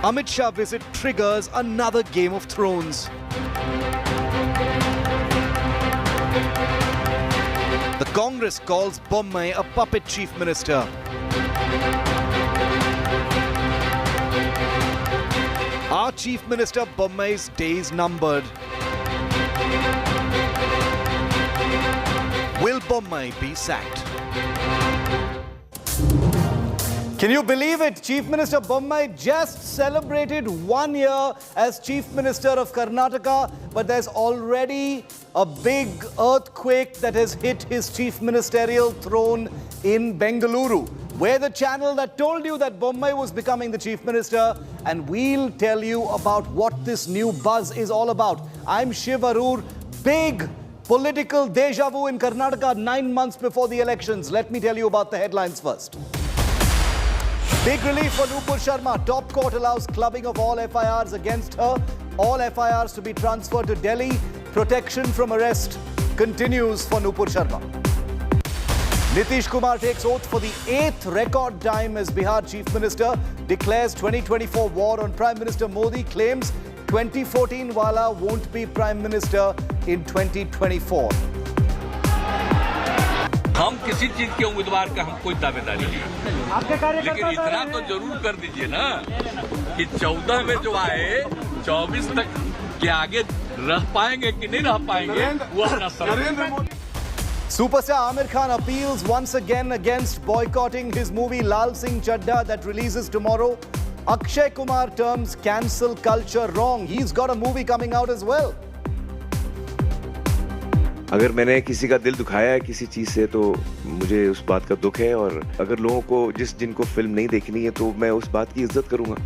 Amit Shah visit triggers another Game of Thrones. The Congress calls Bommai a puppet chief minister. Are Chief Minister Bommai's days numbered? Will Bommai be sacked? Can you believe it? Chief Minister Bommai just celebrated 1 year as Chief Minister of Karnataka, but there's already a big earthquake that has hit his chief ministerial throne in Bengaluru. We're the channel that told you that Bommai was becoming the Chief Minister, and we'll tell you about what this new buzz is all about. I'm Shiv Aroor. Big political deja vu in Karnataka 9 months before the elections. Let me tell you about the headlines first. Big relief for Nupur Sharma. Top court allows clubbing of all FIRs against her. All FIRs to be transferred to Delhi. Protection from arrest continues for Nupur Sharma. Nitish Kumar takes oath for the 8th record time as Bihar Chief Minister. Declares 2024 war on Prime Minister Modi. Claims 2014 wala won't be Prime Minister in 2024. हम किसी चीज के उम्मीदवार का हम कोई दावेदारी नहीं, लेकिन इतना तो जरूर कर दीजिए ना कि 14 में जो आए 24 तक के आगे रह पाएंगे कि नहीं रह पाएंगे वो अपना सवाल। Superstar Amir Khan appeals once again against boycotting his movie Lal Singh Chadda that releases tomorrow. Akshay Kumar terms cancel culture wrong. He's got a movie coming out as well. अगर मैंने किसी का दिल दुखाया है किसी चीज से तो मुझे उस बात का दुख है, और अगर लोगों को जिनको फिल्म नहीं देखनी है तो मैं उस बात की इज्जत करूंगा।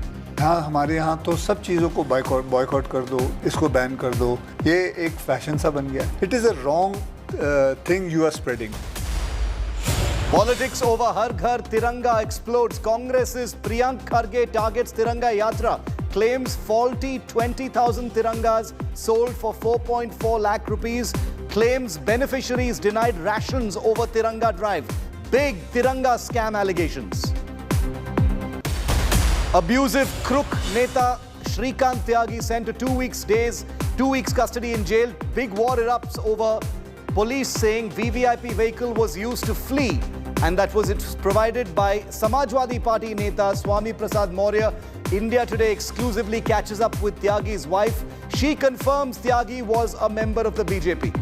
हाँ, हमारे यहाँ तो सब चीज़ों को बॉयकॉट कर दो, इसको बैन कर दो, ये एक फैशन सा बन गया। It is a wrong thing you are spreading. Politics over Har Ghar Tiranga explodes. Congress's Priyank Kharge targets Tiranga Yatra. Claims faulty 20,000 Tirangas sold for 4.4 lakh rupees. Claims beneficiaries denied rations over Tiranga Drive. Big Tiranga scam allegations. Abusive crook Neta Shrikant Tyagi sent to 2 weeks custody in jail. Big war erupts over police saying VVIP vehicle was used to flee, and that was provided by Samajwadi Party Neta Swami Prasad Maurya. India Today exclusively catches up with Tyagi's wife. She confirms Tyagi was a member of the BJP.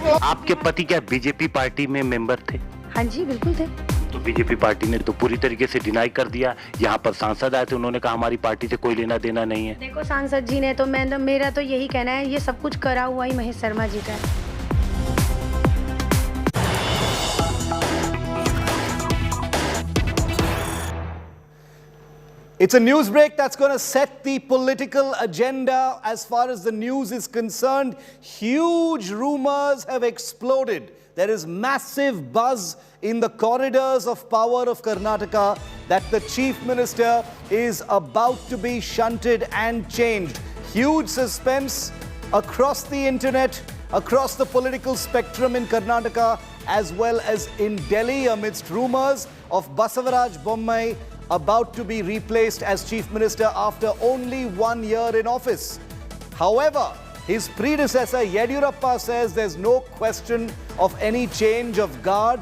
आपके पति क्या BJP party में member थे? हाँ जी, बिल्कुल थे। तो BJP party ने तो पूरी तरीके से डिनाई कर दिया। यहाँ पर सांसद आए थे, उन्होंने कहा हमारी पार्टी से कोई लेना देना नहीं है। देखो सांसद जी ने तो मेरा तो यही कहना है, ये सब कुछ करा हुआ ही महेश शर्मा जी का है। It's a news break that's going to set the political agenda as far as the news is concerned. Huge rumors have exploded. There is massive buzz in the corridors of power of Karnataka that the Chief Minister is about to be shunted and changed. Huge suspense across the internet, across the political spectrum in Karnataka, as well as in Delhi, amidst rumors of Basavaraj Bommai about to be replaced as Chief Minister after only 1 year in office. However, his predecessor Yediyurappa says there's no question of any change of guard.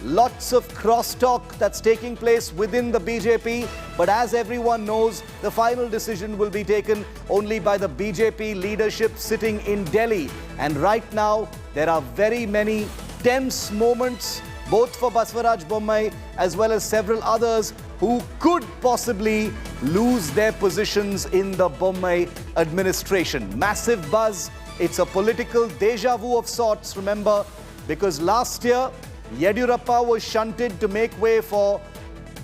Lots of crosstalk that's taking place within the BJP, but as everyone knows, the final decision will be taken only by the BJP leadership sitting in Delhi. And right now, there are very many tense moments, both for Basavaraj Bommai as well as several others who could possibly lose their positions in the Bommai administration. Massive buzz. It's a political deja vu of sorts, remember, because last year, Yediyurappa was shunted to make way for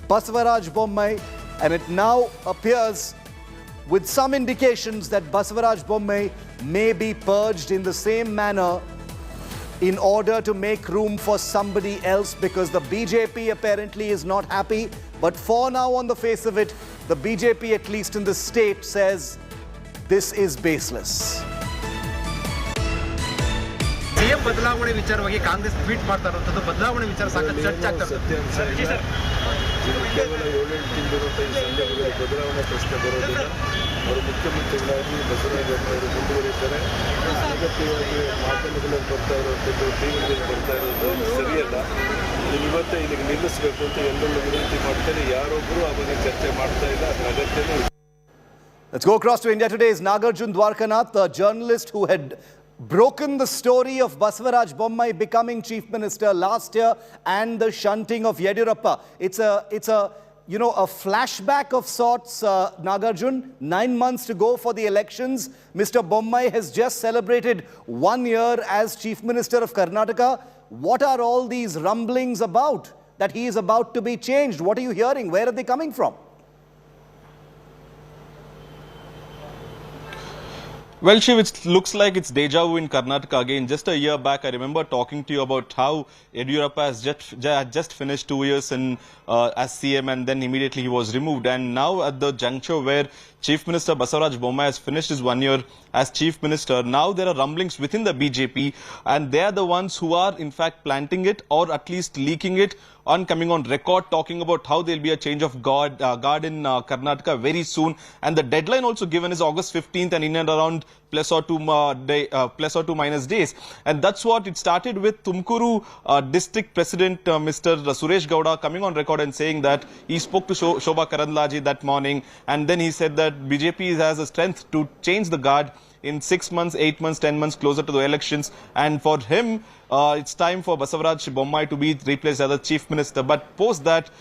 Basavaraj Bommai, and it now appears with some indications that Basavaraj Bommai may be purged in the same manner in order to make room for somebody else, because the BJP apparently is not happy. But for now, on the face of it, the BJP, at least in the state, says this is baseless. CM ಬದಲಾವಣೆ ವಿಚಾರವಾಗಿ Congress tweet ಮಾಡ್ತಾ ಇರುವಂತದ್ದು ಬದಲಾವಣೆ ವಿಚಾರ ಸಾಕಷ್ಟು ಚರ್ಚೆ ಆಗ್ತಾ ಇದೆ. ಕೇವಲ 7-8 ತಿಂಗಳಿರುವಂಥ ಈ ಸಂದರ್ಭದಲ್ಲಿ ಬದಲಾವಣೆ ಪ್ರಶ್ನೆ ಬರೋದಿಲ್ಲ. ಅವರು ಮುಖ್ಯಮಂತ್ರಿಗಳಾಗಿ ಬಸವರಾಜ ಬೊಮ್ಮಾಯಿ ಮುಂದುವರಿತಾರೆ. ಅಗತ್ಯವಾಗಿ ಮಾಧ್ಯಮಗಳಲ್ಲಿ ಬರ್ತಾ ಇರುವಂಥದ್ದು, ಟಿವಿಗಳಲ್ಲಿ ಬರ್ತಾ ಇರೋದು ಸರಿಯಲ್ಲ. ಇವತ್ತೇ ಇಲ್ಲಿಗೆ ನಿಲ್ಲಿಸಬೇಕು ಅಂತ ಎಲ್ಲರೂ ವಿನಂತಿ ಮಾಡ್ತಾರೆ. ಯಾರೊಬ್ಬರು ಆ ಬಗ್ಗೆ ಚರ್ಚೆ ಮಾಡ್ತಾ ಇಲ್ಲ, ಅದರ ಅಗತ್ಯನೂ ಇಲ್ಲ. Let's go across to India Today's Nagarjun Dwarkanath, the journalist who had broken the story of Basavaraj Bommai becoming Chief Minister last year and the shunting of Yediyurappa. It's a flashback of sorts, Nagarjun. 9 months to go for the elections. Mr. Bommai has just celebrated 1 year as Chief Minister of Karnataka. What are all these rumblings about? That he is about to be changed? What are you hearing? Where are they coming from? Well, Shiv, it looks like it's deja vu in Karnataka again. Just a year back, I remember talking to you about how Yediyurappa has just finished 2 years as CM, and then immediately he was removed. And now at the juncture where Chief Minister Basavaraj Bommai has finished his 1 year as Chief Minister, now there are rumblings within the BJP, and they are the ones who are in fact planting it, or at least leaking it, on coming on record talking about how there will be a change of guard in Karnataka very soon. And the deadline also given is August 15th, and in and around plus or two minus days. And that's what it started with. Tumkuru district president Mr. Suresh Gowda coming on record and saying that he spoke to Shobha Karandlaje that morning, and then he said that BJP has the strength to change the guard in 6 months, 8 months, 10 months closer to the elections. And for him, it's time for Basavaraj Bommai to be replaced as the Chief Minister. But post that,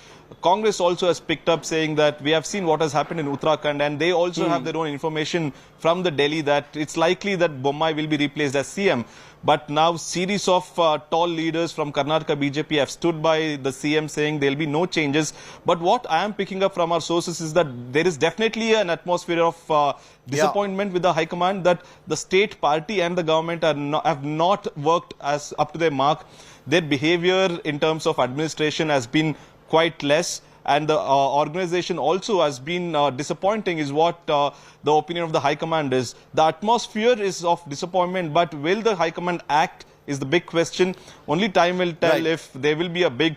Congress also has picked up saying that we have seen what has happened in Uttarakhand, and they also have their own information from the Delhi that it's likely that Bommai will be replaced as CM. But now series of tall leaders from Karnataka BJP have stood by the CM saying there will be no changes. But what I am picking up from our sources is that there is definitely an atmosphere of disappointment with the High Command, that the state party and the government have not worked as up to their mark. Their behavior in terms of administration has been quite less, and the organization also has been disappointing, is what the opinion of the High Command is. The atmosphere is of disappointment, but will the High Command act is the big question. Only time will tell if there will be a big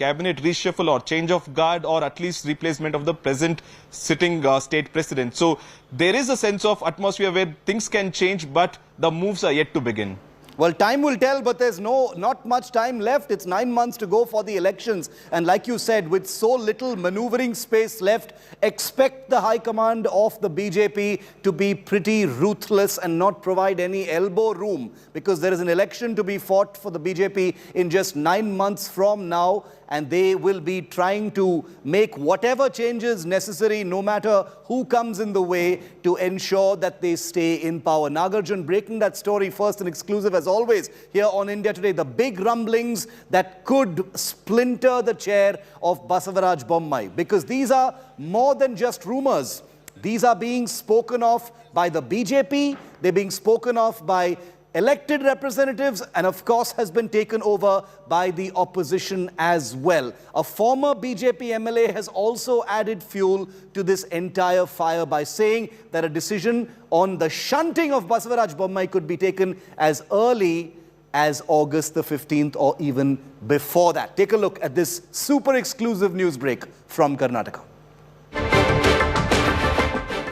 cabinet reshuffle or change of guard, or at least replacement of the present sitting state president. So there is a sense of atmosphere where things can change, but the moves are yet to begin. Well, time will tell, but there's not much time left. It's 9 months to go for the elections. And like you said, with so little maneuvering space left, expect the High Command of the BJP to be pretty ruthless and not provide any elbow room, because there is an election to be fought for the BJP in just 9 months from now. And they will be trying to make whatever changes necessary, no matter who comes in the way, to ensure that they stay in power. Nagarjun breaking that story first and exclusive as always here on India Today. The big rumblings that could splinter the chair of Basavaraj Bommai, because these are more than just rumors. These are being spoken of by the BJP, they're being spoken of by elected representatives, and of course has been taken over by the opposition as well. A former BJP MLA has also added fuel to this entire fire by saying that a decision on the shunting of Basavaraj Bommai could be taken as early as August the 15th or even before that. Take a look at this super exclusive news break from Karnataka.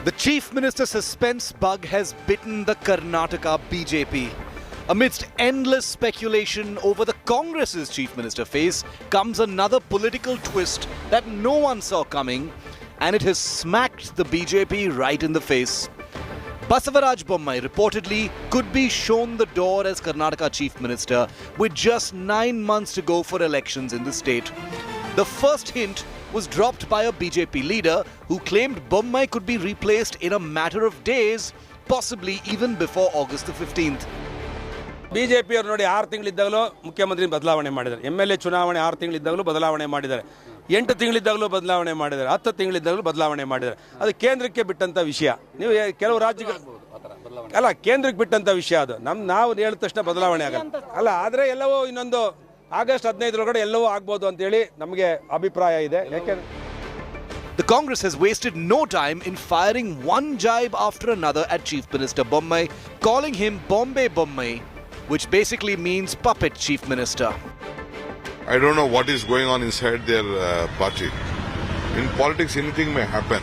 The Chief Minister suspense bug has bitten the Karnataka BJP. Amidst endless speculation over the Congress's Chief Minister face comes another political twist that no one saw coming, and it has smacked the BJP right in the face. Basavaraj Bommai reportedly could be shown the door as Karnataka Chief Minister with just 9 months to go for elections in the state. The first hint was dropped by a BJP leader who claimed Bommai could be replaced in a matter of days, possibly even before August the 15th. BJP ಅವರು ನೋಡಿ 6 ತಿಂಗಳಿದ್ದಾಗಲೂ ಮುಖ್ಯಮಂತ್ರಿ ಬದಲಾವಣೆ ಮಾಡಿದ್ದಾರೆ. MLA ಚುನಾವಣೆ 6 ತಿಂಗಳಿದ್ದಾಗಲೂ ಬದಲಾವಣೆ ಮಾಡಿದ್ದಾರೆ. 8 ತಿಂಗಳಿದ್ದಾಗಲೂ ಬದಲಾವಣೆ ಮಾಡಿದ್ದಾರೆ. 10 ತಿಂಗಳಿದ್ದಾಗಲೂ ಬದಲಾವಣೆ ಮಾಡಿದ್ದಾರೆ. ಅದು ಕೇಂದ್ರಕ್ಕೆ ಬಿಟ್ಟಂತ ವಿಷಯ. ನೀವು ಕೆಲವು ರಾಜ್ಯಗಳು ಅಲ್ಲ, ಕೇಂದ್ರಕ್ಕೆ ಬಿಟ್ಟಂತ ವಿಷಯ ಅದು. ನಾವು ಹೇಳಿದ ತಕ್ಷಣ ಬದಲಾವಣೆ ಆಗಲ್ಲ. ಅಲ್ಲ, ಆದರೆ ಎಲ್ಲವೂ ಇನ್ನೊಂದು ಆಗಸ್ಟ್ 15 ಎಲ್ಲವೂ ಆಗ್ಬೋದು ಅಂತ ಹೇಳಿ ನಮಗೆ ಅಭಿಪ್ರಾಯ ಇದೆ. The Congress has wasted no time in firing one jibe after another at Chief Minister Bommai, calling him Bombay Bommai, which basically means puppet Chief Minister. I don't know what is going on inside their party. In politics, anything may happen.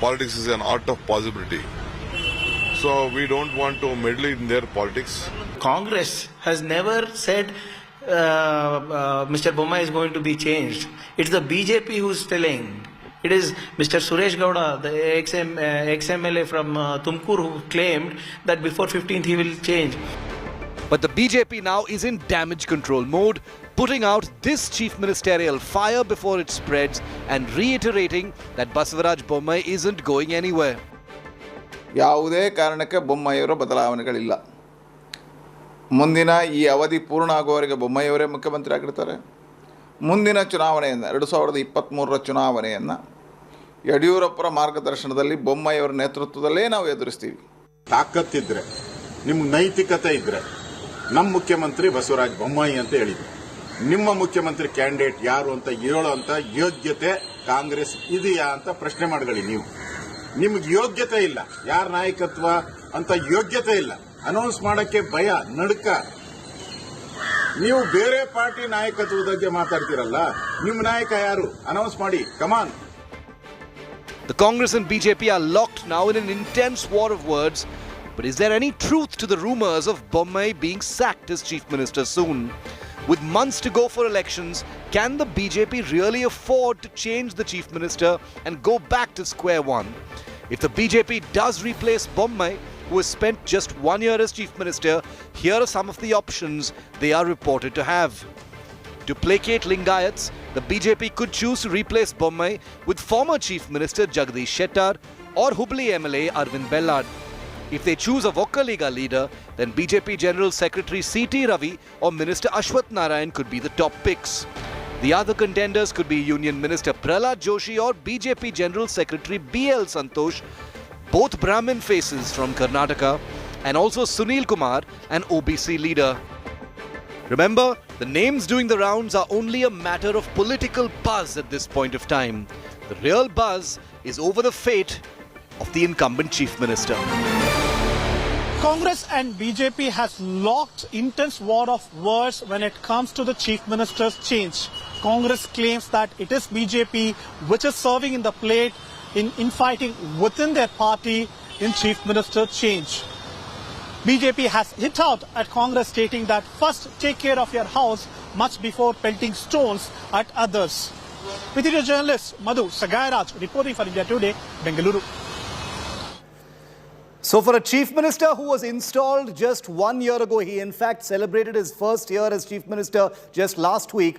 Politics is an art of possibility. So we don't want to meddle in their politics. Congress has never said Mr. Bommai is going to be changed. It's the BJP who's telling. It is Mr. Suresh Gowda, the ex-MLA from Tumkur, who claimed that before 15th he will change. But the BJP now is in damage control mode, putting out this chief ministerial fire before it spreads and reiterating that Basavaraj Bommai isn't going anywhere. ಯಾವುದೇ ಕಾರಣಕ್ಕೆ ಬೊಮ್ಮಾಯಿಯವರ ಬದಲಾವಣೆಗಳಿಲ್ಲ. ಮುಂದಿನ ಈ ಅವಧಿ ಪೂರ್ಣ ಆಗುವವರೆಗೆ ಬೊಮ್ಮಾಯಿಯವರೇ ಮುಖ್ಯಮಂತ್ರಿ ಆಗಿರ್ತಾರೆ. ಮುಂದಿನ ಚುನಾವಣೆಯನ್ನು 2023ರ ಚುನಾವಣೆಯನ್ನು ಯಡಿಯೂರಪ್ಪರ ಮಾರ್ಗದರ್ಶನದಲ್ಲಿ ಬೊಮ್ಮಾಯಿಯವರ ನೇತೃತ್ವದಲ್ಲೇ ನಾವು ಎದುರಿಸ್ತೀವಿ. ತಾಕತ್ತಿದ್ರೆ, ನಿಮ್ಗೆ ನೈತಿಕತೆ ಇದ್ರೆ ನಮ್ಮ ಮುಖ್ಯಮಂತ್ರಿ ಬಸವರಾಜ ಬೊಮ್ಮಾಯಿ ಅಂತ ಹೇಳಿದ್ರು. ನಿಮ್ಮ ಮುಖ್ಯಮಂತ್ರಿ ಕ್ಯಾಂಡಿಡೇಟ್ ಯಾರು ಅಂತ ಹೇಳುವಂತ ಯೋಗ್ಯತೆ ಕಾಂಗ್ರೆಸ್ ಇದೆಯಾ ಅಂತ ಪ್ರಶ್ನೆ ಮಾಡಲಿ. ನೀವು ನಿಮ್ಗೆ ಯೋಗ್ಯತೆ ಇಲ್ಲ, ಯಾರ ನಾಯಕತ್ವ ಅಂತ ಯೋಗ್ಯತೆ ಇಲ್ಲ, ಅನೌನ್ಸ್ ಮಾಡಕ್ಕೆ ಭಯ, ನಡುಕ. ನೀವು ಬೇರೆ ಪಾರ್ಟಿ ನಾಯಕತ್ವದ ಬಗ್ಗೆ ಮಾತಾಡ್ತಿರಲ್ಲ, ನಿಮ್ಮ ನಾಯಕ ಯಾರು? ಅನೌನ್ಸ್ ಮಾಡಿ, ಕಮಾನ್. The Congress and BJP are locked now in an intense war of words. But is there any truth to the rumours of Bommai being sacked as Chief Minister soon? With months to go for elections, can the BJP really afford to change the Chief Minister and go back to square one? If the BJP does replace Bommai, who has spent just 1 year as Chief Minister, here are some of the options they are reported to have. To placate Lingayats, the BJP could choose to replace Bommai with former Chief Minister Jagdish Shettar or Hubli MLA Arvind Bellad. If they choose a Vokkaliga leader, then BJP General Secretary C.T. Ravi or Minister Ashwath Narayan could be the top picks. The other contenders could be Union Minister Prahlad Joshi or BJP General Secretary B.L. Santosh, both Brahmin faces from Karnataka, and also Sunil Kumar, an OBC leader. Remember, the names doing the rounds are only a matter of political buzz at this point of time. The real buzz is over the fate of the incumbent Chief Minister. Congress and BJP has locked intense war of words when it comes to the Chief Minister's change. Congress claims that it is BJP which is serving in the plate in infighting within their party in Chief Minister change. BJP has hit out at Congress stating that first take care of your house much before pelting stones at others. Video journalist Madhu Sagairaj reporting for India Today, Bengaluru. So for a Chief Minister who was installed just 1 year ago, he in fact celebrated his first year as Chief Minister just last week.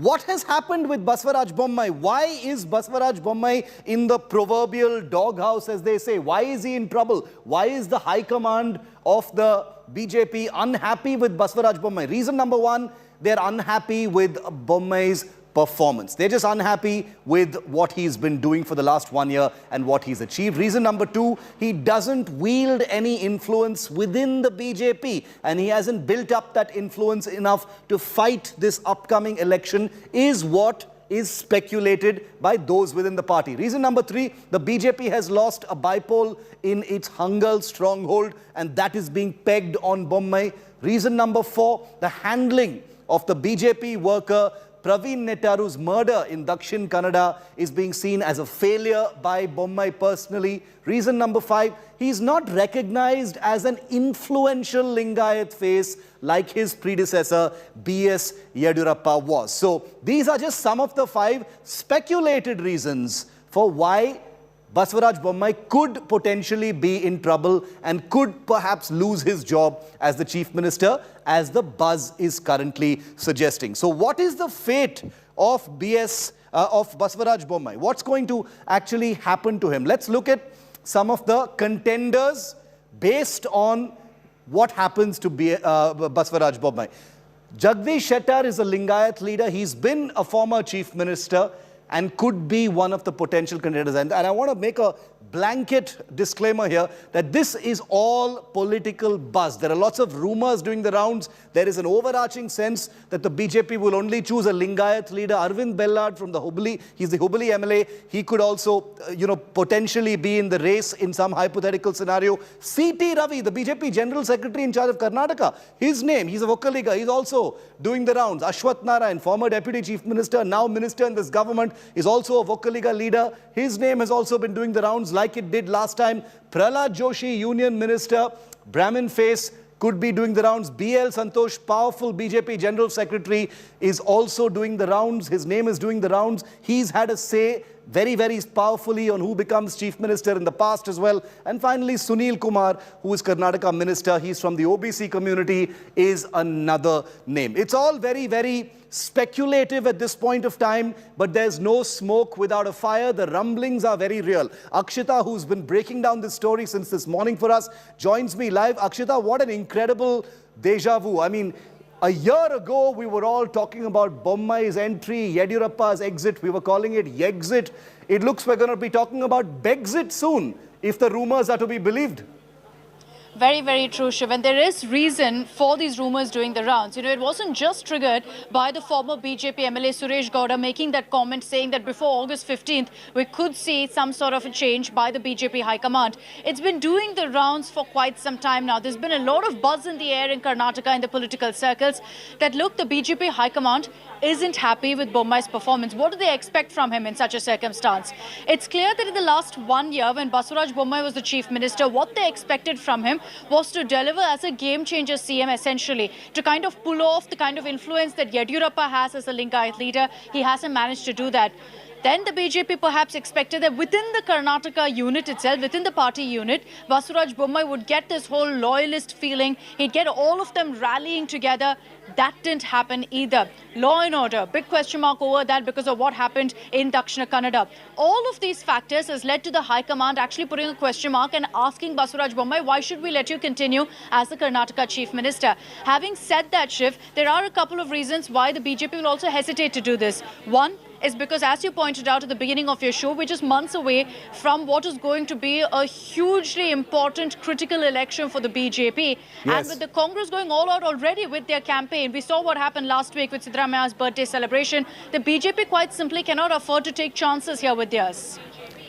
What has happened with Basavaraj Bommai? Why is Basavaraj Bommai in the proverbial doghouse, as they say? Why is he in trouble? Why is the high command of the BJP unhappy with Basavaraj Bommai? Reason number one, they're unhappy with Bommai's performance. They're just unhappy with what he's been doing for the last 1 year and what he's achieved. Reason number two, he doesn't wield any influence within the BJP and he hasn't built up that influence enough to fight this upcoming election, is what is speculated by those within the party. Reason number three, the BJP has lost a bipole in its Hangal stronghold and that is being pegged on Bommai. Reason number four, the handling of the BJP worker Praveen Nettaru's murder in Dakshin Kannada is being seen as a failure by Bommai personally. Reason number five, he's not recognized as an influential Lingayat face like his predecessor B.S. Yediyurappa was. So these are just some of the 5 speculated reasons for why Basavaraj Bommai could potentially be in trouble and could perhaps lose his job as the Chief Minister, as the buzz is currently suggesting. So what is the fate of Basavaraj Bommai? What's going to actually happen to him? Let's look at some of the contenders based on what happens to Basavaraj Bommai. Jagdish Shettar is a Lingayat leader. He's been a former Chief Minister and could be one of the potential candidates. And I want to make a blanket disclaimer here that this is all political buzz. There are lots of rumors doing the rounds. There is an overarching sense that the BJP will only choose a Lingayat leader. Arvind Bellad from the Hubli, he's the Hubli MLA. He could also, potentially be in the race in some hypothetical scenario. C.T. Ravi, the BJP General Secretary in charge of Karnataka, his name, he's a Vokkaliga, he's also doing the rounds. Ashwath Narayan, former Deputy Chief Minister, now Minister in this government, is also a Vokkaliga leader. His name has also been doing the rounds like it did last time. Prahlad Joshi, Union Minister, Brahmin face, could be doing the rounds. B.L. Santosh, powerful BJP General Secretary, is also doing the rounds. His name is doing the rounds. He's had a say very, very powerfully on who becomes Chief Minister in the past as well. And finally, Sunil Kumar, who is Karnataka Minister, he's from the OBC community, is another name. It's all very, very speculative at this point of time, but there's no smoke without a fire. The rumblings are very real. Akshita, who's been breaking down this story since this morning for us, joins me live. Akshita, what an incredible deja vu. I mean, a year ago, we were all talking about Bommai's entry, Yediyurappa's exit. We were calling it Yexit. It looks we're going to be talking about Begxit soon, if the rumors are to be believed. Very, very true, Shiv. And there is reason for these rumours doing the rounds. It wasn't just triggered by the former BJP MLA Suresh Gowda making that comment saying that before August 15th, we could see some sort of a change by the BJP High Command. It's been doing the rounds for quite some time now. There's been a lot of buzz in the air in Karnataka in the political circles that, look, the BJP High Command isn't happy with Bommai's performance. What do they expect from him in such a circumstance? It's clear that in the last 1 year, when Basuraj Bommai was the Chief Minister, what they expected from him was to deliver as a game-changer CM, essentially, to kind of pull off the kind of influence that Yediyurappa has as a Lingayat leader. He hasn't managed to do that. Then the BJP perhaps expected that within the Karnataka unit itself, within the party unit, Basuraj Bommai would get this whole loyalist feeling. He'd get all of them rallying together. That didn't happen either. Law and order, big question mark over that because of what happened in Dakshina Kannada. All of these factors has led to the High Command actually putting a question mark and asking Basuraj Bommai, why should we let you continue as the Karnataka Chief Minister? Having said that, Shiv, there are a couple of reasons why the BJP will also hesitate to do this. One is because, as you pointed out at the beginning of your show, we're just months away from what is going to be a hugely important, critical election for the BJP. Yes. And with the Congress going all out already with their campaign, we saw what happened last week with Siddaramaia's birthday celebration. The BJP quite simply cannot afford to take chances here with theirs.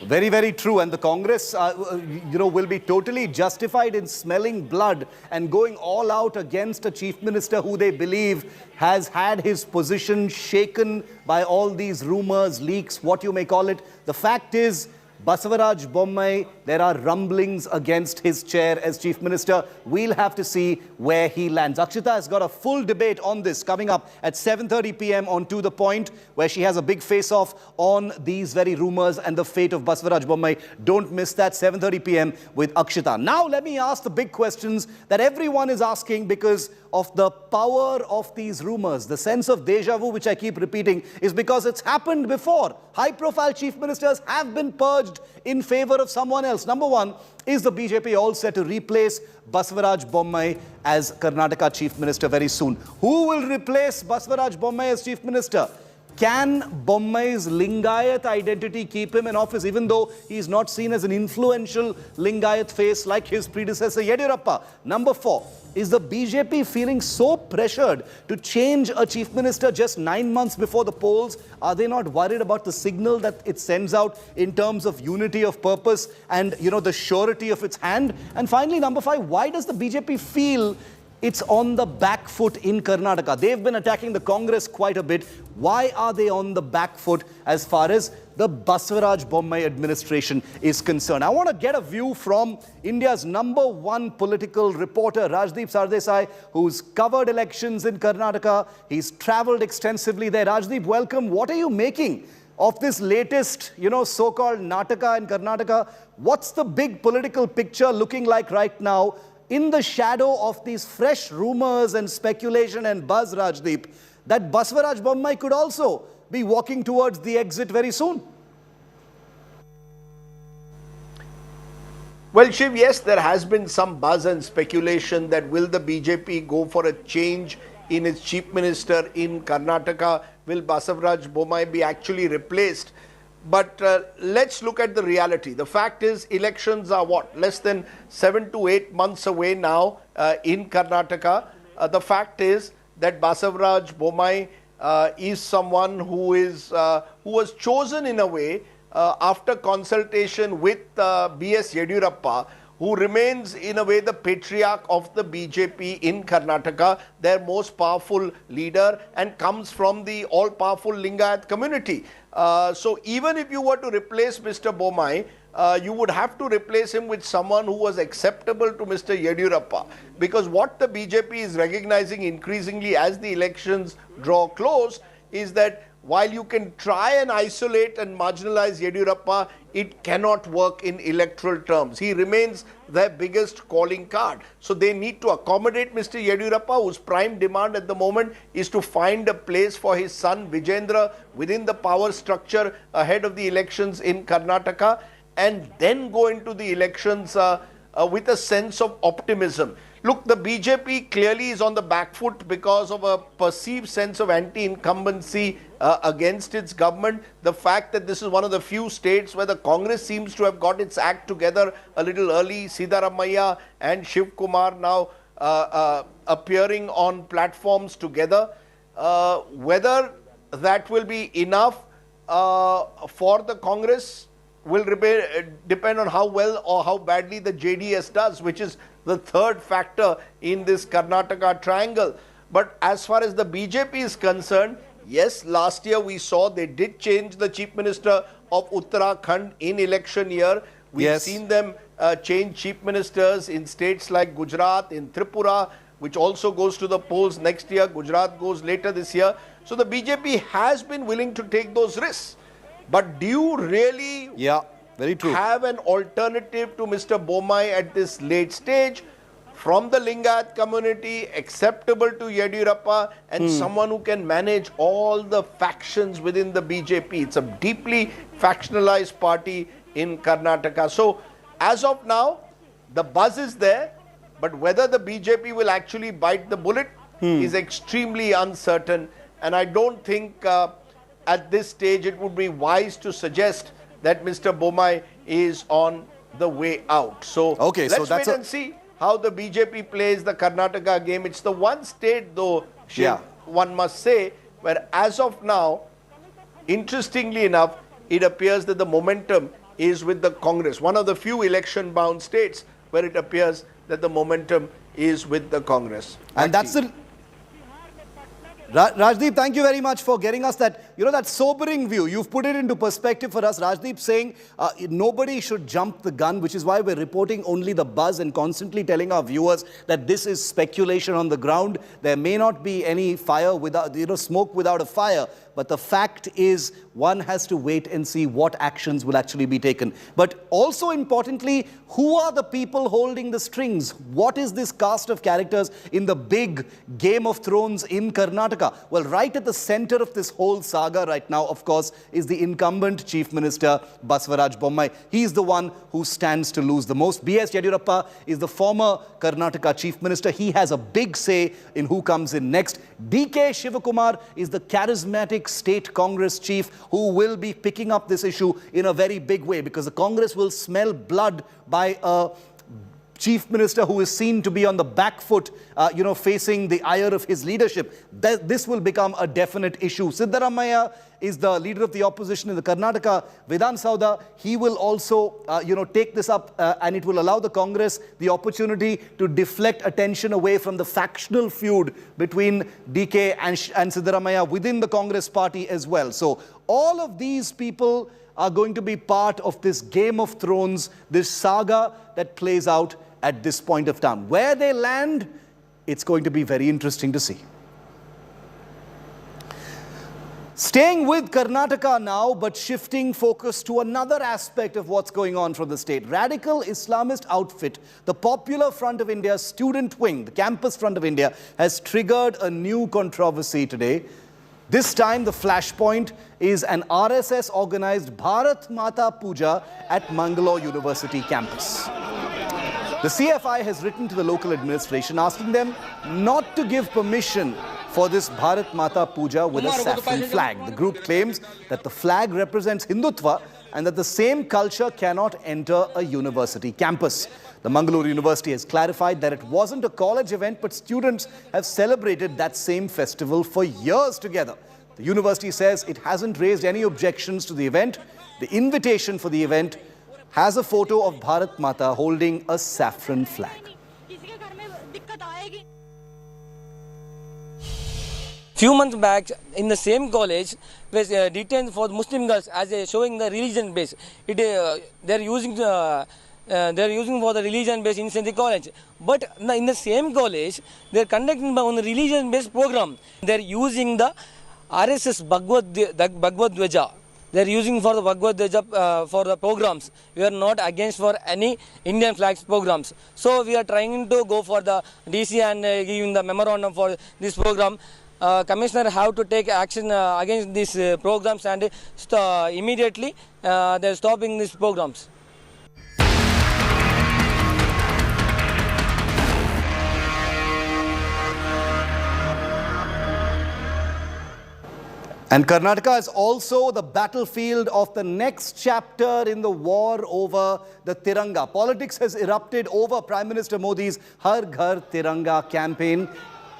Very, very true. And the Congress, will be totally justified in smelling blood and going all out against a chief minister who they believe has had his position shaken by all these rumors, leaks, what you may call it. The fact is, Basavaraj Bommai, there are rumblings against his chair as Chief Minister. We'll have to see where he lands. Akshita has got a full debate on this coming up at 7:30 p.m. on To The Point, where she has a big face-off on these very rumors and the fate of Basavaraj Bommai. Don't miss that, 7:30 p.m. with Akshita. Now let me ask the big questions that everyone is asking because of the power of these rumors. The sense of deja vu, which I keep repeating, is because it's happened before. High-profile chief ministers have been purged in favor of someone else. Number one, is the BJP all set to replace Basavaraj Bommai as Karnataka Chief Minister very soon? Who will replace Basavaraj Bommai as Chief Minister? Can Bommai's Lingayat identity keep him in office, even though he's not seen as an influential Lingayat face like his predecessor Yediyurappa? Number four, is the BJP feeling so pressured to change a chief minister just 9 months before the polls? Are they not worried about the signal that it sends out in terms of unity of purpose and, the surety of its hand? And finally, number five, why does the BJP feel it's on the back foot in Karnataka? They've been attacking the Congress quite a bit. Why are they on the back foot as far as the Basavaraj Bommai administration is concerned? I want to get a view from India's #1 political reporter, Rajdeep Sardesai, who's covered elections in Karnataka. He's traveled extensively there. Rajdeep, welcome. What are you making of this latest, so-called Nataka in Karnataka? What's the big political picture looking like right now in the shadow of these fresh rumors and speculation and buzz, Rajdeep, that Basavaraj Bommai could also be walking towards the exit very soon? Well, Shiv, yes, there has been some buzz and speculation that will the BJP go for a change in its chief minister in Karnataka will Basavaraj Bommai be actually replaced? But let's look at the reality. The fact is, elections are what? Less than 7 to 8 months away now in Karnataka. The fact is that Basavaraj Bommai is someone who was chosen in a way after consultation with B.S. Yediyurappa, who remains in a way the patriarch of the BJP in Karnataka, their most powerful leader, and comes from the all-powerful Lingayat community. So even if you were to replace Mr. Bommai, you would have to replace him with someone who was acceptable to Mr. Yediyurappa. Because what the BJP is recognizing increasingly as the elections draw close is that while you can try and isolate and marginalize Yediyurappa, it cannot work in electoral terms. He remains their biggest calling card. So they need to accommodate Mr. Yediyurappa, whose prime demand at the moment is to find a place for his son Vijendra within the power structure ahead of the elections in Karnataka, and then go into the elections with a sense of optimism. Look, the BJP clearly is on the back foot because of a perceived sense of anti-incumbency against its government. The fact that this is one of the few states where the Congress seems to have got its act together a little early. Siddharamaiah and Shiv Kumar now appearing on platforms together. Whether that will be enough for the Congress will depend on how well or how badly the JDS does, which is the third factor in this Karnataka triangle. But as far as the BJP is concerned, yes, last year we saw they did change the Chief Minister of Uttarakhand in election year. We've seen them change Chief Ministers in states like Gujarat, in Tripura, which also goes to the polls next year. Gujarat goes later this year. So the BJP has been willing to take those risks. But do you really very true. have an alternative to Mr. Bommai at this late stage from the Lingayat community, acceptable to Yediyurappa, and someone who can manage all the factions within the BJP? It's a deeply factionalized party in Karnataka. So as of now, the buzz is there, but whether the BJP will actually bite the bullet is extremely uncertain. And I don't think at this stage it would be wise to suggest that Mr. Bommai is on the way out. So let's wait and see how the BJP plays the Karnataka game. It's the one state though, Shiv, one must say, where as of now, interestingly enough, it appears that the momentum is with the Congress. One of the few election-bound states where it appears that the momentum is with the Congress. And that's the... Rajdeep, thank you very much for getting us that, that sobering view. You've put it into perspective for us. Rajdeep saying nobody should jump the gun, which is why we're reporting only the buzz and constantly telling our viewers that this is speculation on the ground. There may not be any fire without, smoke without a fire. But the fact is, one has to wait and see what actions will actually be taken. But also importantly, who are the people holding the strings? What is this cast of characters in the big Game of Thrones in Karnataka? Well, right at the center of this whole saga right now, of course, is the incumbent Chief Minister, Basavaraj Bommai. He's the one who stands to lose the most. B.S. Yediyurappa is the former Karnataka Chief Minister. He has a big say in who comes in next. D.K. Shivakumar is the charismatic state Congress chief who will be picking up this issue in a very big way, because the Congress will smell blood by a chief minister who is seen to be on the back foot, facing the ire of his leadership. This will become a definite issue. Siddharamaiah is the leader of the opposition in the Karnataka Vidhan Sabha. He will also, take this up and it will allow the Congress the opportunity to deflect attention away from the factional feud between DK and Siddharamaiah within the Congress party as well. So all of these people are going to be part of this Game of Thrones, this saga that plays out at this point of time. Where they land, it's going to be very interesting to see. Staying with Karnataka now, but shifting focus to another aspect of what's going on from the state. Radical Islamist outfit, the Popular Front of India student wing, the Campus Front of India, has triggered a new controversy today. This time the flashpoint is an RSS-organized Bharat Mata Puja at Mangalore University campus. The CFI has written to the local administration asking them not to give permission for this Bharat Mata Puja with a saffron flag. The group claims that the flag represents Hindutva and that the same culture cannot enter a university campus. The Mangalore University has clarified that it wasn't a college event, but students have celebrated that same festival for years together. The university says it hasn't raised any objections to the event. The invitation for the event has a photo of Bharat Mata holding a saffron flag. Few months back, in the same college, was detained for Muslim girls as showing the religion base. They're using for the religion base inside the college. But in the same college, they're conducting on the religion based program. They're using the RSS Bhagavad Dwaja. They're using for the Bhagavad Dwaja for the programs. We are not against for any Indian flags programs. So we are trying to go for the DC and giving the memorandum for this program. Commissioner have to take action against these programs and immediately they're stopping these programs. And Karnataka is also the battlefield of the next chapter in the war over the Tiranga. Politics has erupted over Prime Minister Modi's Har Ghar Tiranga campaign.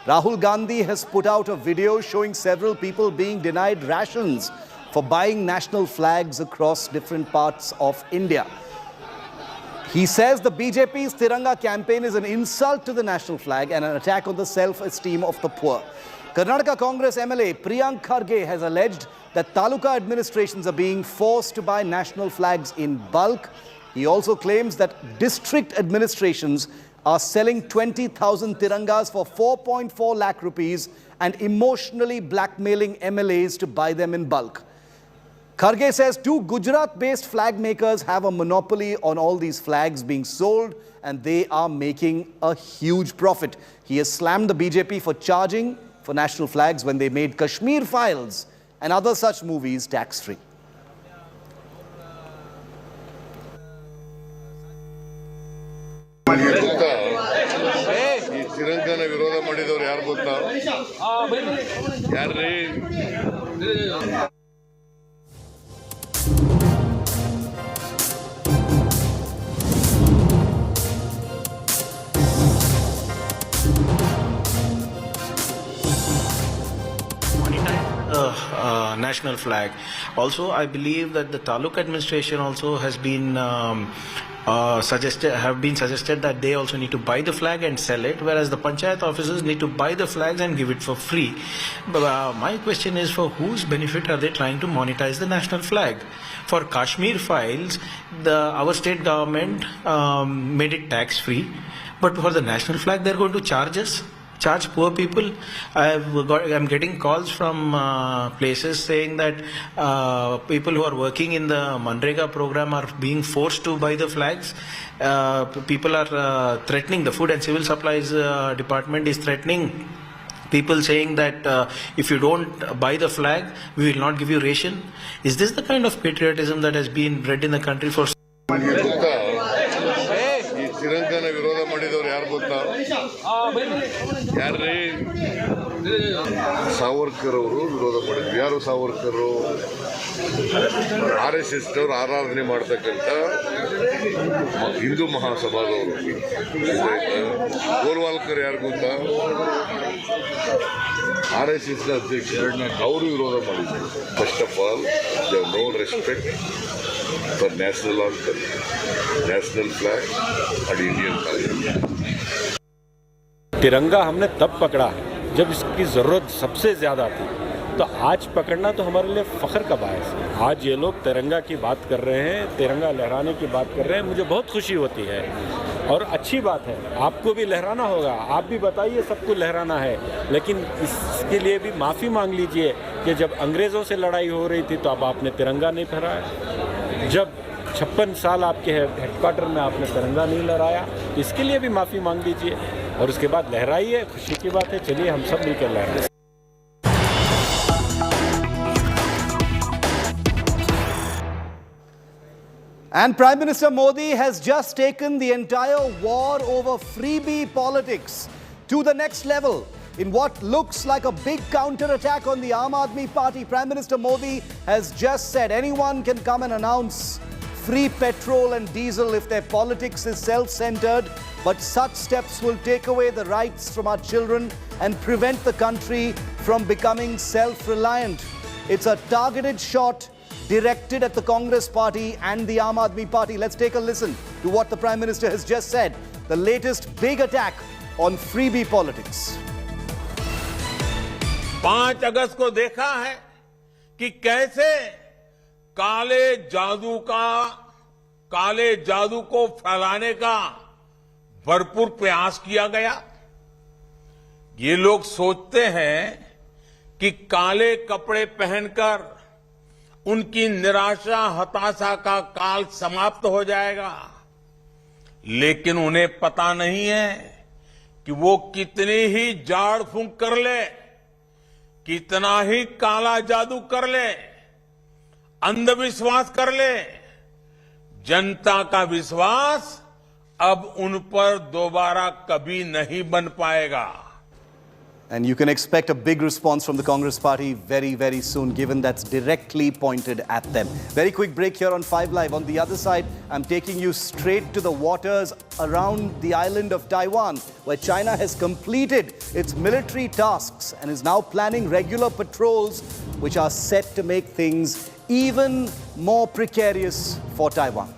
Rahul Gandhi has put out a video showing several people being denied rations for buying national flags across different parts of India. He says the BJP's Tiranga campaign is an insult to the national flag and an attack on the self-esteem of the poor. Karnataka Congress MLA Priyank Kharge has alleged that taluka administrations are being forced to buy national flags in bulk. He also claims that district administrations are selling 20,000 Tirangas for 4.4 lakh rupees and emotionally blackmailing MLAs to buy them in bulk. Kharge says two Gujarat-based flag makers have a monopoly on all these flags being sold and they are making a huge profit. He has slammed the BJP for charging for national flags when they made Kashmir Files and other such movies tax-free. ತಿರಂಗನ ವಿರೋಧ ಮಾಡಿದವರು ಯಾರು ಗೊತ್ತಾ ಯಾರ್ರೀ National flag. Also, I believe that the Taluk administration also has been suggested that they also need to buy the flag and sell it, whereas the panchayat officers need to buy the flags and give it for free. But my question is, for whose benefit are they trying to monetize the national flag? For Kashmir Files, our state government made it tax free, but for the national flag they're going to charge poor people. I'm getting calls from places saying that people who are working in the Manrega program are being forced to buy the flags. People are threatening, the Food and Civil Supplies Department is threatening people, saying that if you don't buy the flag, we will not give you ration. Is this the kind of patriotism that has been bred in the country for? ತಿರಂಗನ ವಿರೋಧ ಮಾಡಿದವರು ಯಾರು ಗೊತ್ತಾ ಯಾರ್ರೀ ಸಾವರ್ಕರ್ ಅವರು ವಿರೋಧ ಮಾಡಿದ್ರು. ಯಾರು ಸಾವರ್ಕರು? RSS ಅವರು ಆರಾಧನೆ ಮಾಡ್ತಕ್ಕಂಥ ಹಿಂದೂ ಮಹಾಸಭಾದವರು. ಗೋಲ್ವಾಲ್ಕರ್ ಯಾರು ಗೊತ್ತಾ? RSS ನ ಅಧ್ಯಕ್ಷರು. ಅವರು ವಿರೋಧ ಮಾಡಿದ್ರು. First of all they have no respect for national anthem, national flag and Indian culture. तिरंगा हमने तब पकड़ा जब इसकी ज़रूरत सबसे ज़्यादा थी, तो आज पकड़ना तो हमारे लिए फ़ख्र का बायस है। आज ये लोग तिरंगा की बात कर रहे हैं, तिरंगा लहराने की बात कर रहे हैं, मुझे बहुत खुशी होती है और अच्छी बात है। आपको भी लहराना होगा, आप भी बताइए सबको लहराना है, लेकिन इसके लिए भी माफ़ी मांग लीजिए कि जब अंग्रेज़ों से लड़ाई हो रही थी तो अब आपने तिरंगा नहीं फहराया, जब 56 साल आपके हेडक्वार्टर में आपने तिरंगा नहीं लहराया, इसके लिए भी माफ़ी मांग लीजिए और उसके बाद लहराइए। खुशी की बात है, चलिए हम सब मिलकर लहराएं। And Prime Minister Modi has just taken the entire war over freebie politics to the next level. In what looks like a big counter-attack on the Aam Aadmi Party, Prime Minister Modi has just said anyone can come and announce free petrol and diesel if their politics is self-centered, but such steps will take away the rights from our children and prevent the country from becoming self-reliant. It's a targeted shot directed at the Congress Party and the Aam Aadmi Party. Let's take a listen to what the Prime Minister has just said. The latest big attack on freebie politics. 5 अगस्त को देखा है कि कैसे काले जादू को फैलाने का भरपूर प्रयास किया गया। ये लोग सोचते हैं कि काले कपड़े पहनकर उनकी निराशा हताशा का काल समाप्त हो जाएगा, लेकिन उन्हें पता नहीं है कि वो कितनी ही झाड़ फूंक कर ले, कितना ही काला जादू कर ले, अंधविश्वास कर ले, जनता का विश्वास अब उन पर दोबारा कभी नहीं बन पाएगा। And you can expect a big response from the Congress Party very, very soon, given that's directly pointed at them. Very quick break here on 5 Live. On the other side, I'm taking you straight to the waters around the island of Taiwan, where China has completed its military tasks and is now planning regular patrols, which are set to make things even more precarious for Taiwan.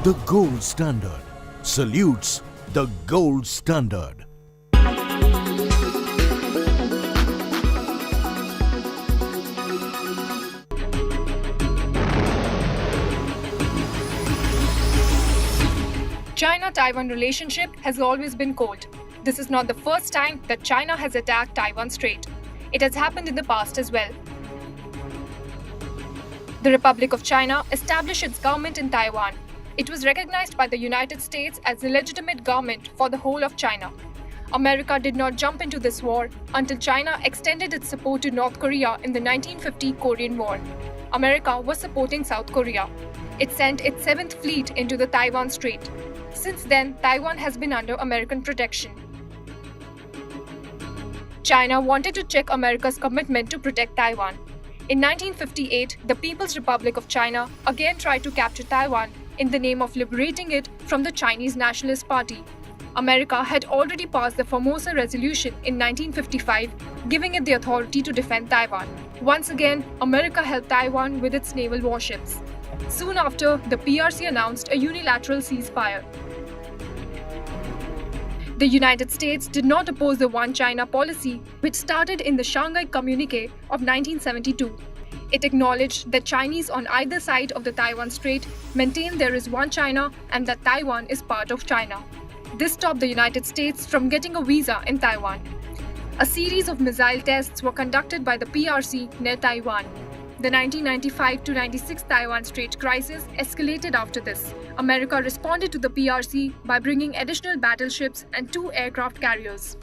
The gold standard salutes the gold standard. China-Taiwan relationship has always been cold. This is not the first time that China has attacked Taiwan Strait. It has happened in the past as well. The Republic of China established its government in Taiwan. It was recognized by the United States as the legitimate government for the whole of China. America did not jump into this war until China extended its support to North Korea in the 1950 Korean War. America was supporting South Korea. It sent its 7th Fleet into the Taiwan Strait. Since then, Taiwan has been under American protection. China wanted to check America's commitment to protect Taiwan. In 1958, the People's Republic of China again tried to capture Taiwan in the name of liberating it from the Chinese Nationalist Party. America had already passed the Formosa Resolution in 1955, giving it the authority to defend Taiwan. Once again, America held Taiwan with its naval warships. Soon after, the PRC announced a unilateral ceasefire. The United States did not oppose the One China policy, which started in the Shanghai Communique of 1972. It acknowledged that Chinese on either side of the Taiwan Strait maintain there is one China and that Taiwan is part of China. This stopped the United States from getting a visa in Taiwan. A series of missile tests were conducted by the PRC near Taiwan. The 1995-96 Taiwan Strait crisis escalated after this. America responded to the PRC by bringing additional battleships and 2 aircraft carriers.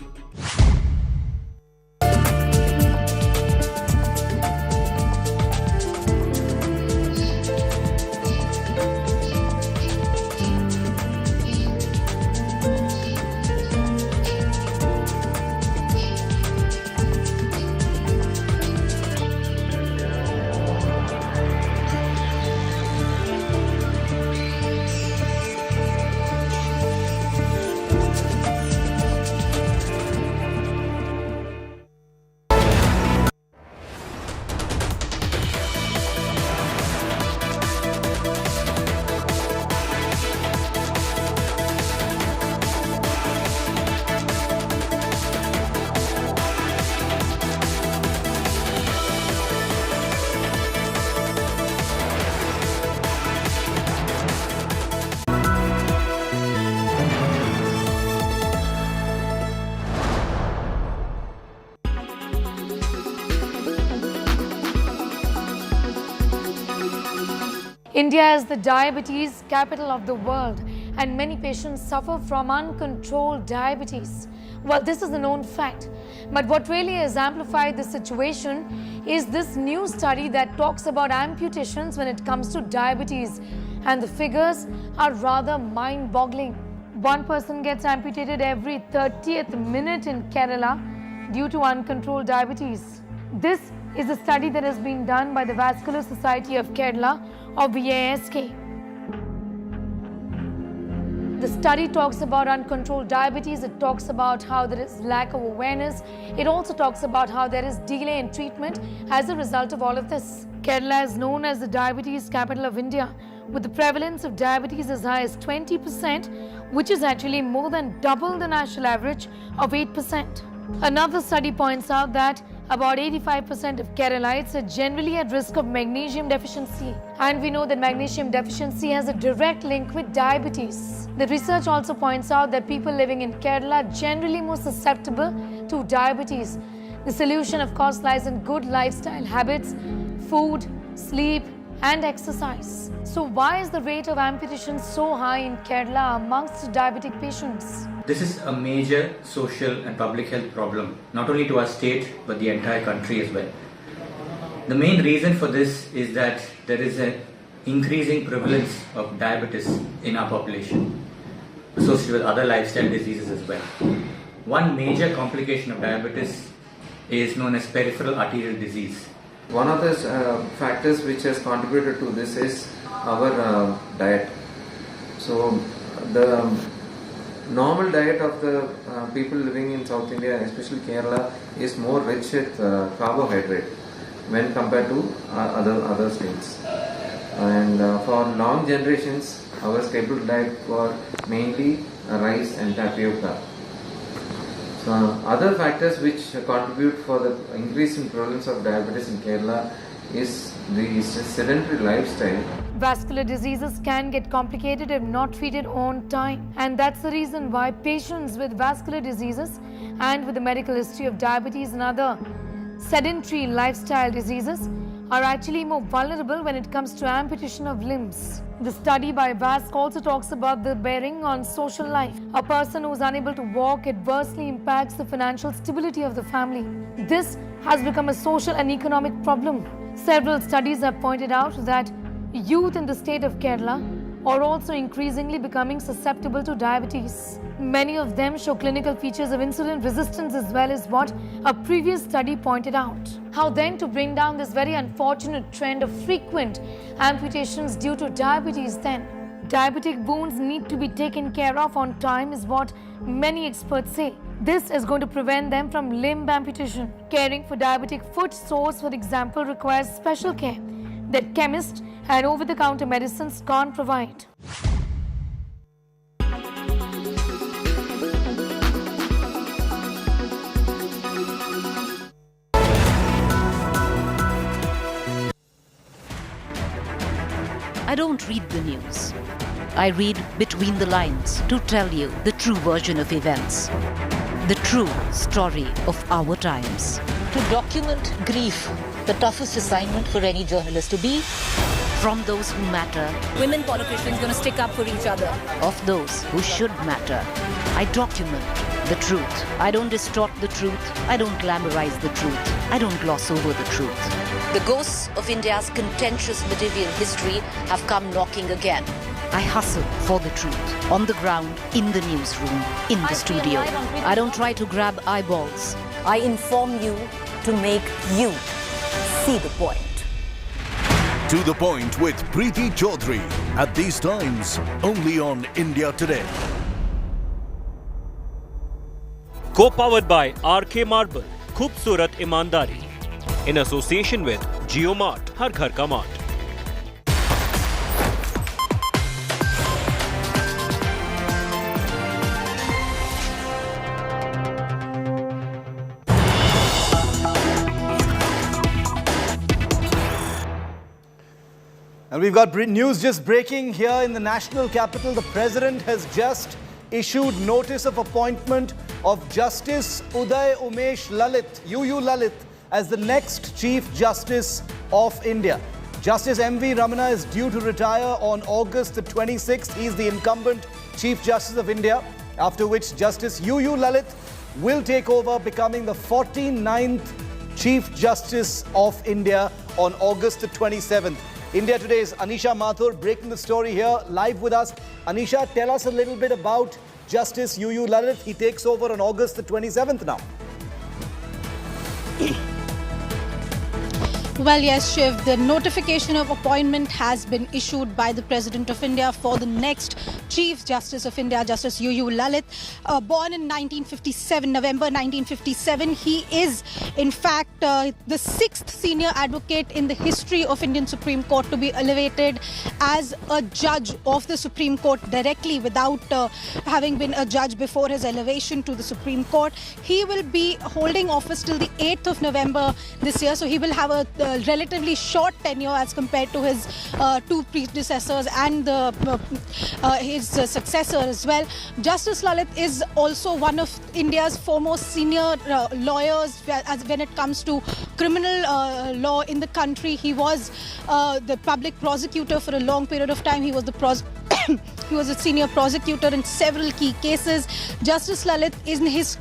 India is the diabetes capital of the world, and many patients suffer from uncontrolled diabetes. Well, this is a known fact. But what really has amplified the situation is this new study that talks about amputations when it comes to diabetes. And the figures are rather mind-boggling. One person gets amputated every 30th minute in Kerala due to uncontrolled diabetes. This is a study that has been done by the Vascular Society of Kerala, or VASK. The study talks about uncontrolled diabetes. It talks about how there is lack of awareness. It also talks about how there is delay in treatment as a result of all of this. Kerala is known as the diabetes capital of India, with the prevalence of diabetes as high as 20%, which is actually more than double the national average of 8%. Another study points out that about 85% of Keralites are generally at risk of magnesium deficiency. And we know that magnesium deficiency has a direct link with diabetes. The research also points out that people living in Kerala are generally more susceptible to diabetes. The solution, of course, lies in good lifestyle habits, food, sleep, and exercise. So why is the rate of amputation so high in Kerala amongst diabetic patients? This is a major social and public health problem, not only to our state, but the entire country as well. The main reason for this is that there is an increasing prevalence of diabetes in our population, associated with other lifestyle diseases as well. One major complication of diabetes is known as peripheral arterial disease. One of the factors which has contributed to this is our diet. So the normal diet of the people living in South India, especially Kerala, is more rich with carbohydrate when compared to other states. And for long generations, our staple diet was mainly rice and tapioca. So other factors which contribute for the increase in prevalence of diabetes in Kerala is the sedentary lifestyle. Vascular diseases can get complicated if not treated on time, and that's the reason why patients with vascular diseases and with a medical history of diabetes and other sedentary lifestyle diseases are actually more vulnerable when it comes to amputation of limbs. The study by VASK also talks about the bearing on social life. A person who is unable to walk adversely impacts the financial stability of the family. This has become a social and economic problem. Several studies have pointed out that youth in the state of Kerala are also increasingly becoming susceptible to diabetes. Many of them show clinical features of insulin resistance as well as what a previous study pointed out. How then to bring down this very unfortunate trend of frequent amputations due to diabetes then? Diabetic wounds need to be taken care of on time is what many experts say. This is going to prevent them from limb amputation. Caring for diabetic foot sores, for example, requires special care that chemists and over-the-counter medicines can't provide. I don't read the news. I read between the lines to tell you the true version of events, the true story of our times. To document grief, the toughest assignment for any journalist to be. From those who matter. Women politicians going to stick up for each other. Of those who should matter. I document the truth. I don't distort the truth. I don't glamorize the truth. I don't gloss over the truth. The ghosts of India's contentious medieval history have come knocking again. I hustle for the truth. On the ground, in the newsroom, in the studio. I don't try to grab eyeballs. I inform you to make you see the point. To the Point with Preeti Chaudhary. At these times, only on India Today. Co-powered by RK Marble, Khoobsurat Imandari. In association with JioMart, Har Ghar Ka Mart. And we've got news just breaking here in the national capital. The president has just issued notice of appointment of Justice Uday Umesh Lalit, UU Lalit, as the next Chief Justice of India. Justice M.V. Ramana is due to retire on August the 26th. He is the incumbent Chief Justice of India, after which Justice U.U. Lalit will take over, becoming the 49th Chief Justice of India on August the 27th. India Today's Anisha Mathur breaking the story here live with us. Anisha, tell us a little bit about Justice U.U. Lalit. He takes over on August the 27th now. Well, yes, Shiv, the notification of appointment has been issued by the President of India for the next Chief Justice of India, Justice U.U. Lalit. Born in 1957, November 1957, he is, in fact, the 6th senior advocate in the history of Indian Supreme Court to be elevated as a judge of the Supreme Court directly without having been a judge before his elevation to the Supreme Court. He will be holding office till the 8th of November this year, so he will have a relatively short tenure as compared to his two predecessors and his successor as well. Justice Lalit is also one of India's foremost senior lawyers when it comes to criminal law in the country. He was the public prosecutor for a long period of time. He was the he was a senior prosecutor in several key cases. Justice Lalit,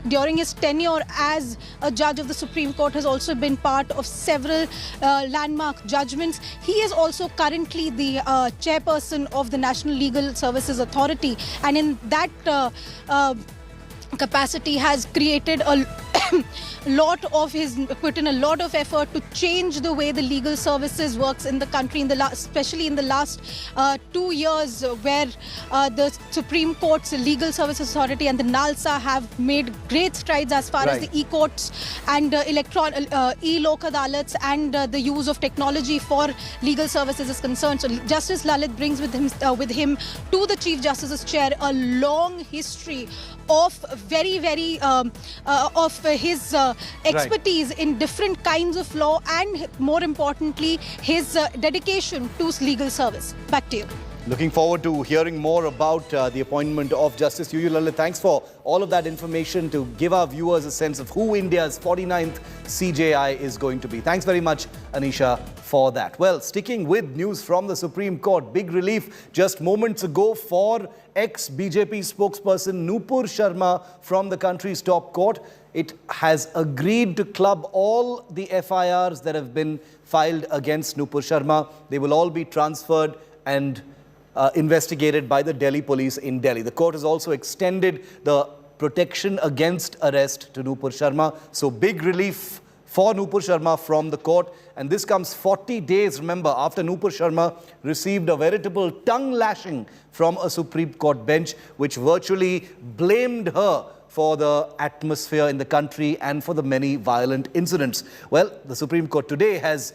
during his tenure as a judge of the Supreme Court, has also been part of several landmark judgments. He is also currently the chairperson of the National Legal Services Authority, and in that capacity has created a put in a lot of effort to change the way the legal services works in the country, especially in the last 2 years, where the Supreme Court's Legal Services Authority and the NALSA have made great strides as far as the e-courts and e-lok adalats and the use of technology for legal services is concerned. So Justice Lalit brings with him to the Chief Justice's chair a long history of his expertise in different kinds of law, and more importantly his dedication to legal service. Back to you. Looking forward to hearing more about the appointment of Justice U.U. Lalit. Thanks for all of that information to give our viewers a sense of who India's 49th CJI is going to be. Thanks very much, Anisha, for that. Well, sticking with news from the Supreme Court, big relief just moments ago for ex-BJP spokesperson Nupur Sharma from the country's top court. It has agreed to club all the FIRs that have been filed against Nupur Sharma. They will all be transferred and investigated by the Delhi police in Delhi. The court has also extended the protection against arrest to Nupur Sharma. So big relief for Nupur Sharma from the court. And this comes 40 days, remember, after Nupur Sharma received a veritable tongue lashing from a Supreme Court bench, which virtually blamed her for the atmosphere in the country and for the many violent incidents. Well, the Supreme Court today has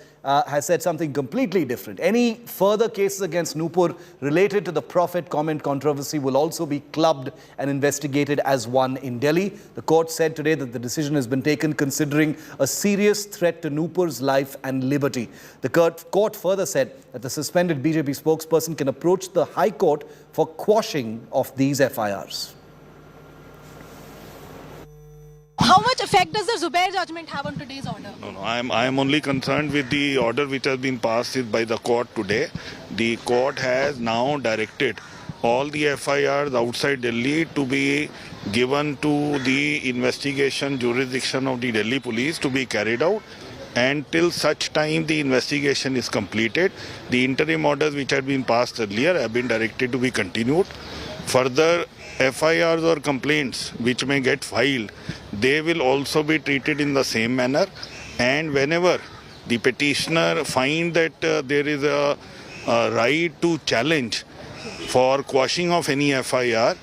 said something completely different. Any further cases against Nupur related to the Prophet comment controversy will also be clubbed and investigated as one in Delhi. The court said today that the decision has been taken considering a serious threat to Nupur's life and liberty. The court further said that the suspended BJP spokesperson can approach the High Court for quashing of these FIRs. How much effect does the Zubair judgment have on today's order? No, I am only concerned with the order which has been passed by the court today. The court has now directed all the FIRs outside Delhi to be given to the investigation jurisdiction of the Delhi police to be carried out. And till such time the investigation is completed, the interim orders which had been passed earlier have been directed to be continued. Further FIRs or complaints which may get filed, they will also be treated in the same manner. And whenever the petitioner finds that there is a right to challenge for quashing of any FIR,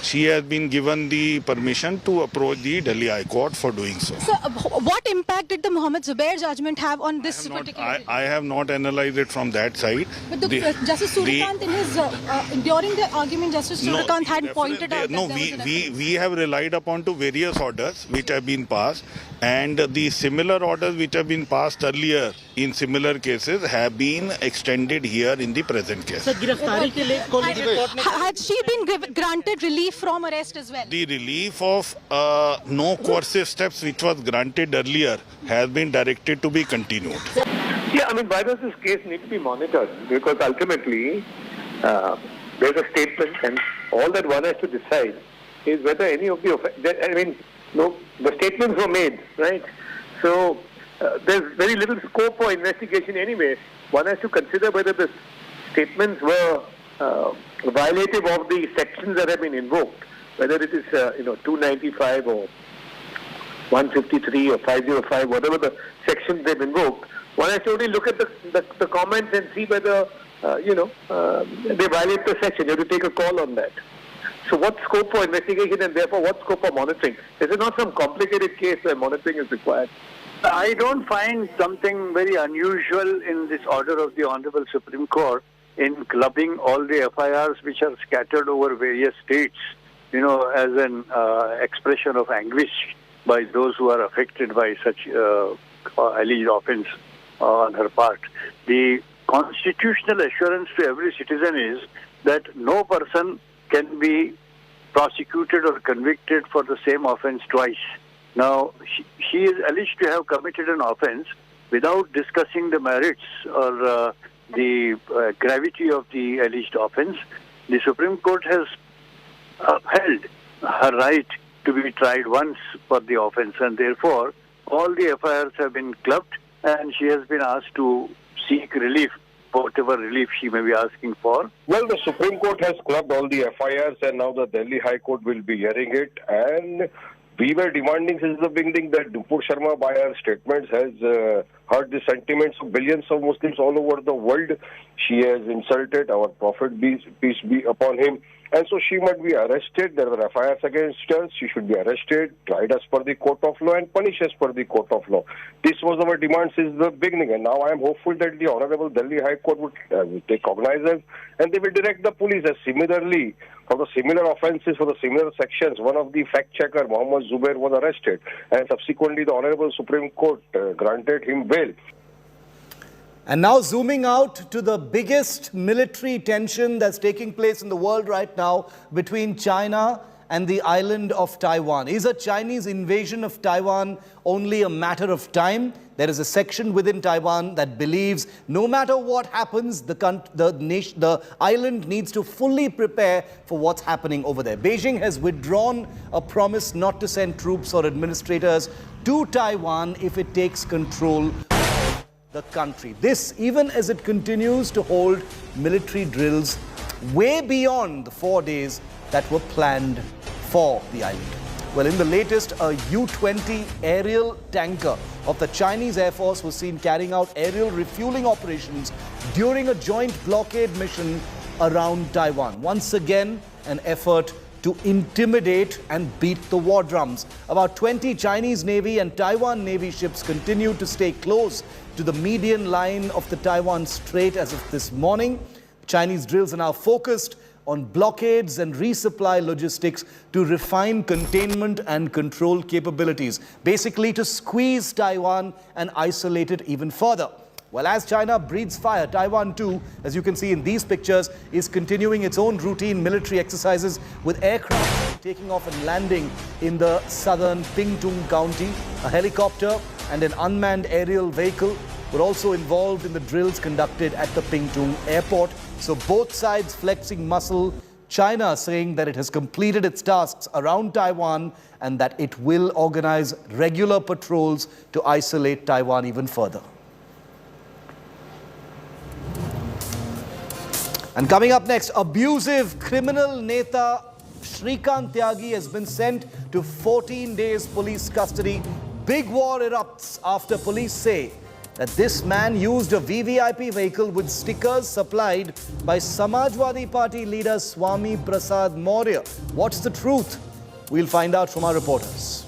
she has been given the permission to approach the Delhi High Court for doing so. So, what impact did the Mohammed Zubair judgment have on this particular case? I have not analyzed it from that side. But Justice Surikant, in his during the argument, Justice Surikant had pointed out that we have relied upon to various orders which have been passed, and the similar orders which have been passed earlier in similar cases have been extended here in the present case. Had she been granted relief from arrest as well? The relief of no coercive steps which was granted earlier has been directed to be continued. Yeah, I mean, why does this case need to be monitored? Because ultimately, there's a statement, and all that one has to decide is whether any of the the statements were made, right? So there's very little scope for investigation anyway. One has to consider whether the statements were violative of the sections that have been invoked, whether it is 295 or 153 or 505, whatever the sections they've invoked. One has to only look at the comments and see whether they violate the section. You have to take a call on that. So what scope for investigation and therefore what scope for monitoring? This is not some complicated case where monitoring is required. I don't find something very unusual in this order of the Honorable Supreme Court in clubbing all the FIRs which are scattered over various states, as an expression of anguish by those who are affected by such alleged offence on her part. The constitutional assurance to every citizen is that no person can be prosecuted or convicted for the same offence twice. Now, she is alleged to have committed an offence without discussing the merits or the gravity of the alleged offence. The Supreme Court has upheld her right to be tried once for the offence, and therefore all the FIRs have been clubbed and she has been asked to seek relief, whatever relief she may be asking for. Well, the Supreme Court has clubbed all the FIRs and now the Delhi High Court will be hearing it, and we were demanding since the beginning that Nupur Sharma by her statements has hurt the sentiments of billions of Muslims all over the world. She has insulted our Prophet, peace be upon him. And so she might be arrested. There were FIRs against her. She should be arrested, tried as per the court of law and punished as per the court of law. This was our demand since the beginning. And now I am hopeful that the Honorable Delhi High Court would take cognizance and they will direct the police as similarly for the similar offences, for the similar sections. One of the fact-checker, Mohammed Zubair, was arrested. And subsequently the Honorable Supreme Court granted him bail. And now zooming out to the biggest military tension that's taking place in the world right now between China and the island of Taiwan. Is a Chinese invasion of Taiwan only a matter of time? There is a section within Taiwan that believes no matter what happens, the island needs to fully prepare for what's happening over there. Beijing has withdrawn a promise not to send troops or administrators to Taiwan if it takes control the country. This even as it continues to hold military drills way beyond the 4 days that were planned for the island. Well, in the latest, a U-20 aerial tanker of the Chinese Air Force was seen carrying out aerial refueling operations during a joint blockade mission around Taiwan. Once again, an effort to intimidate and beat the war drums. About 20 Chinese Navy and Taiwan Navy ships continue to stay close to the median line of the Taiwan Strait as of this morning. Chinese drills are now focused on blockades and resupply logistics to refine containment and control capabilities, basically to squeeze Taiwan and isolate it even further. Well, as China breathes fire, Taiwan too, as you can see in these pictures, is continuing its own routine military exercises with aircraft taking off and landing in the southern Pingtung County. A helicopter and an unmanned aerial vehicle were also involved in the drills conducted at the Pingtung airport. So both sides flexing muscle. China saying that it has completed its tasks around Taiwan and that it will organize regular patrols to isolate Taiwan even further. And coming up next, abusive criminal Neta Shrikant Tyagi has been sent to 14 days police custody. Big war erupts after police say that this man used a VVIP vehicle with stickers supplied by Samajwadi Party leader Swami Prasad Maurya. What's the truth? We'll find out from our reporters.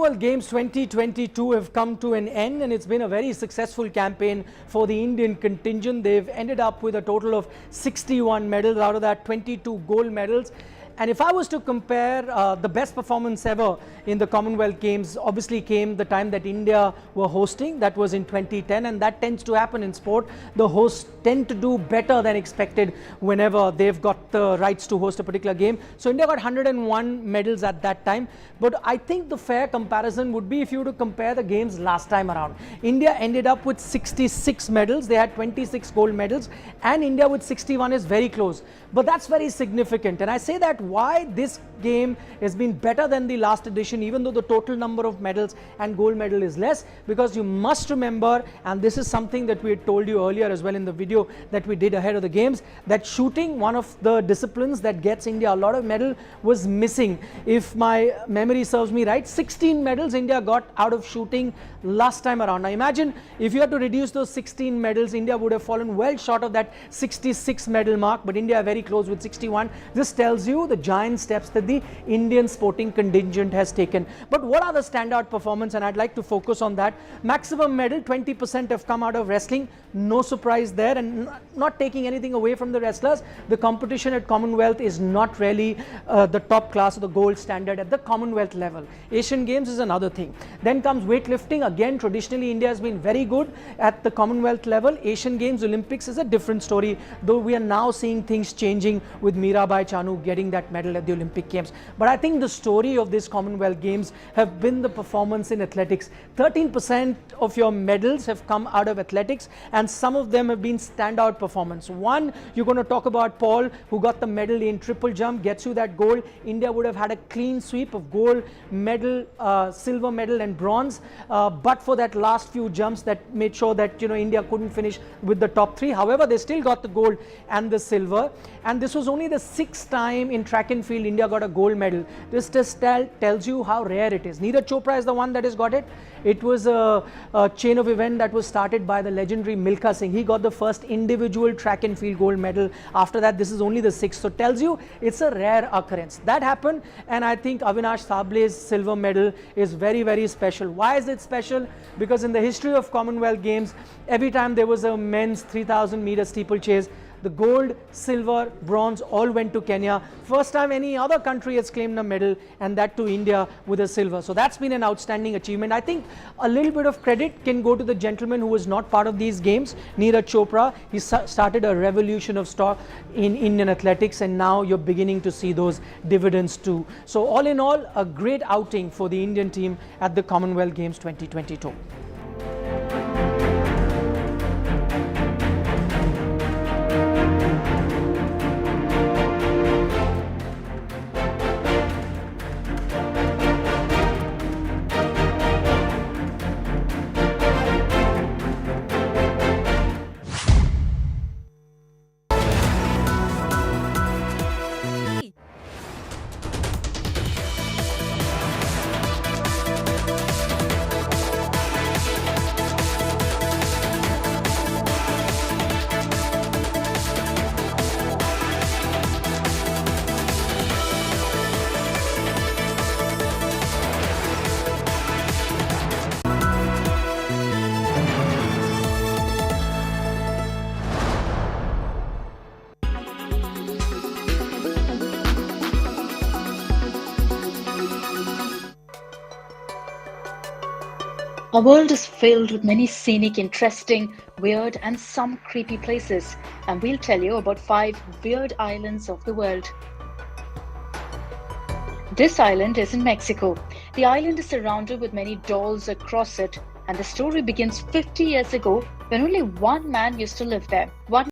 Commonwealth Games 2022 have come to an end, and it's been a very successful campaign for the Indian contingent. They've ended up with a total of 61 medals, out of that 22 gold medals. And if I was to compare the best performance ever in the Commonwealth Games, obviously came the time that India were hosting. That was in 2010, and that tends to happen in sport. The hosts tend to do better than expected whenever they've got the rights to host a particular game. So India got 101 medals at that time. But I think the fair comparison would be if you were to compare the games last time around. India ended up with 66 medals. They had 26 gold medals, and India with 61 is very close. But that's very significant. And I say that why this game has been better than the last edition, even though the total number of medals and gold medal is less, because you must remember, and this is something that we had told you earlier as well in the video that we did ahead of the games, that shooting, one of the disciplines that gets India a lot of medal, was missing. If my memory serves me right, 16 medals India got out of shooting last time around. Now imagine if you had to reduce those 16 medals, India would have fallen well short of that 66 medal mark, but India are very close with 61. This tells you the giant steps that the Indian sporting contingent has taken. But what are the standout performance? And I'd like to focus on that. Maximum medal, 20% have come out of wrestling. No surprise there, and not taking anything away from the wrestlers. The competition at Commonwealth is not really the top class or the gold standard at the Commonwealth level. Asian Games is another thing. Then comes weightlifting. Again, traditionally India has been very good at the Commonwealth level. Asian Games, Olympics is a different story, though we are now seeing things changing with Mirabai Chanu getting that medal at the Olympic Games. But I think the story of this Commonwealth Games have been the performance in athletics. 13% of your medals have come out of athletics, and some of them have been standout performance. One, you're going to talk about Paul, who got the medal in triple jump, gets you that gold. India would have had a clean sweep of gold medal, silver medal and bronze, but for that last few jumps that made sure that India couldn't finish with the top three. However, they still got the gold and the silver, and this was only the 6th time in track and field India got a gold medal. This just tells you how rare it is. Neeraj Chopra is the one that has got it. It was a chain of event that was started by the legendary Milkha Singh. He got the first individual track and field gold medal. After that, this is only the 6th. So tells you it's a rare occurrence. That happened, and I think Avinash Sable's silver medal is very, very special. Why is it special? Because in the history of Commonwealth Games, every time there was a men's 3,000 meter steeplechase, the gold, silver, bronze all went to Kenya. First time any other country has claimed a medal, and that to India with a silver. So that's been an outstanding achievement. I think a little bit of credit can go to the gentleman who was not part of these games, Neeraj Chopra. He started a revolution of stock in Indian athletics, and now you're beginning to see those dividends too. So all in all, a great outing for the Indian team at the Commonwealth Games 2022. Our world is filled with many scenic, interesting, weird and some creepy places, and we'll tell you about 5 weird islands of the world. This island is in Mexico. The island is surrounded with many dolls across it, and the story begins 50 years ago when only one man used to live there. One